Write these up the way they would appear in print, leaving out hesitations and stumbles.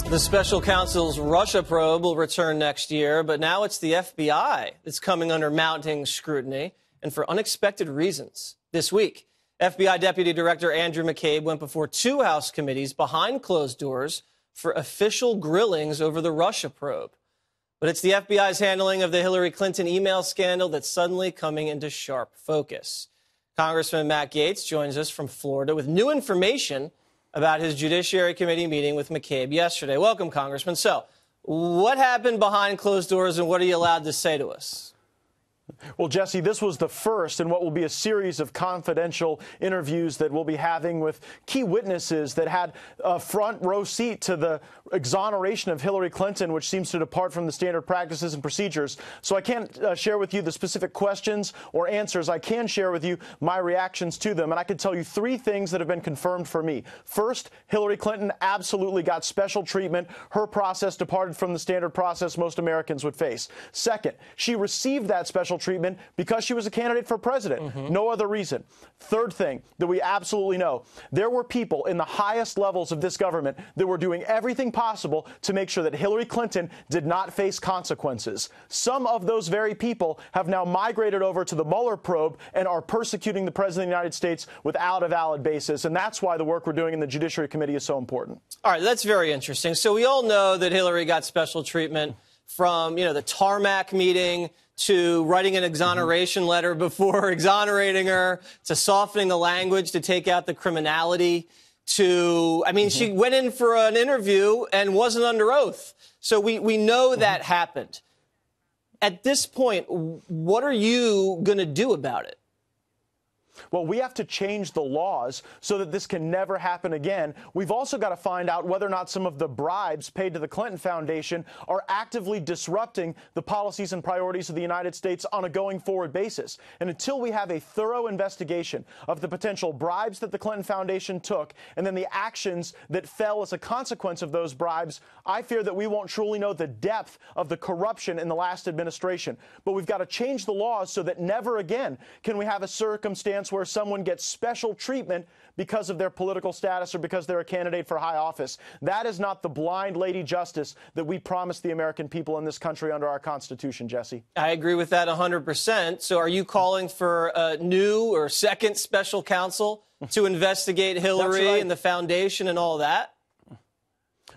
The special counsel's Russia probe will return next year, but now it's the FBI that's coming under mounting scrutiny, and for unexpected reasons. This week, FBI Deputy Director Andrew McCabe went before two House committees behind closed doors for official grillings over the Russia probe. But it's the FBI's handling of the Hillary Clinton email scandal that's suddenly coming into sharp focus. Congressman Matt Gaetz joins us from Florida with new information about his Judiciary Committee meeting with McCabe yesterday. Welcome, Congressman. So, what happened behind closed doors, and what are you allowed to say to us? Well, Jesse, this was the first in what will be a series of confidential interviews that we'll be having with key witnesses that had a front row seat to the exoneration of Hillary Clinton, which seems to depart from the standard practices and procedures. So I can't share with you the specific questions or answers. I can share with you my reactions to them. And I can tell you three things that have been confirmed for me. First, Hillary Clinton absolutely got special treatment. Her process departed from the standard process most Americans would face. Second, she received that special treatment because she was a candidate for president. No other reason. Third thing that we absolutely know, there were people in the highest levels of this government that were doing everything possible to make sure that Hillary Clinton did not face consequences. Some of those very people have now migrated over to the Mueller probe and are persecuting the president of the United States without a valid basis. And that's why the work we're doing in the Judiciary Committee is so important. All right, that's very interesting. So we all know that Hillary got special treatment from, the tarmac meeting to writing an exoneration letter before exonerating her, to softening the language to take out the criminality, to, she went in for an interview and wasn't under oath. So we know that happened. At this point, what are you going to do about it? Well, we have to change the laws so that this can never happen again. We've also got to find out whether or not some of the bribes paid to the Clinton Foundation are actively disrupting the policies and priorities of the United States on a going forward basis. And until we have a thorough investigation of the potential bribes that the Clinton Foundation took and then the actions that fell as a consequence of those bribes, I fear that we won't truly know the depth of the corruption in the last administration. But we've got to change the laws so that never again can we have a circumstance where someone gets special treatment because of their political status or because they're a candidate for high office. That is not the blind lady justice that we promised the American people in this country under our Constitution, Jesse. I agree with that 100%. So are you calling for a new or second special counsel to investigate Hillary and the foundation and all that?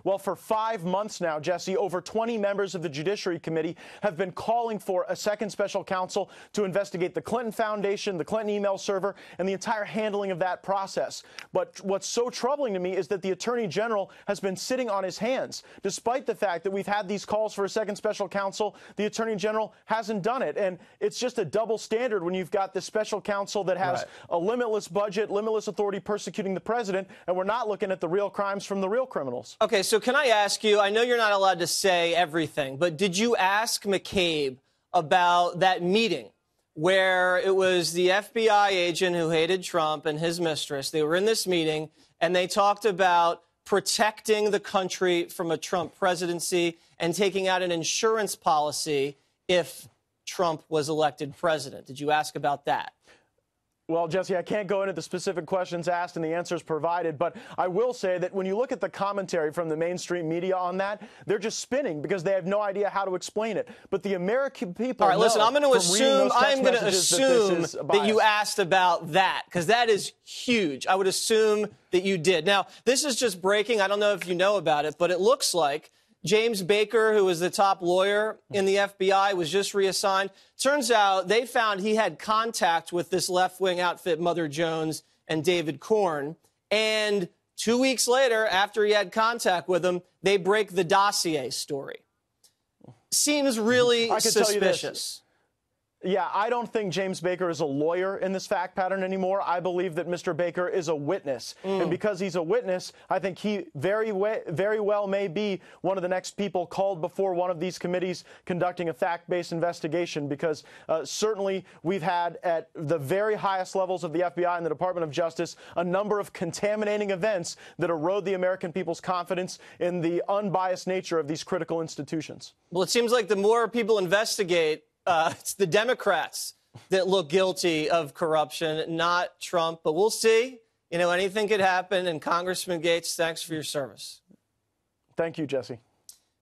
Well, for 5 months now, Jesse, over 20 members of the Judiciary Committee have been calling for a second special counsel to investigate the Clinton Foundation, the Clinton email server, and the entire handling of that process. But what's so troubling to me is that the Attorney General has been sitting on his hands. Despite the fact that we've had these calls for a second special counsel, the Attorney General hasn't done it. And it's just a double standard when you've got this special counsel that has a limitless budget, limitless authority persecuting the president, and we're not looking at the real crimes from the real criminals. Okay, so can I ask you, I know you're not allowed to say everything, but did you ask McCabe about that meeting where it was the FBI agent who hated Trump and his mistress? They were in this meeting and they talked about protecting the country from a Trump presidency and taking out an insurance policy if Trump was elected president. Did you ask about that? Well, Jesse, I can't go into the specific questions asked and the answers provided, but I will say that when you look at the commentary from the mainstream media on that, they're just spinning because they have no idea how to explain it. But the American people All right, listen, I'm going to assume that you asked about that because that is huge. I would assume that you did. Now, this is just breaking. I don't know if you know about it, but it looks like James Baker, who was the top lawyer in the FBI, was just reassigned. Turns out they found he had contact with this left-wing outfit, Mother Jones and David Corn. And 2 weeks later, after he had contact with them, they break the dossier story. Seems really suspicious. Yeah, I don't think James Baker is a lawyer in this fact pattern anymore. I believe that Mr. Baker is a witness. And because he's a witness, I think he very well may be one of the next people called before one of these committees conducting a fact-based investigation, because certainly we've had at the very highest levels of the FBI and the Department of Justice a number of contaminating events that erode the American people's confidence in the unbiased nature of these critical institutions. Well, it seems like the more people investigate, it's the Democrats that look guilty of corruption, not Trump. But we'll see. Anything could happen. And Congressman Gaetz, thanks for your service. Thank you, Jesse.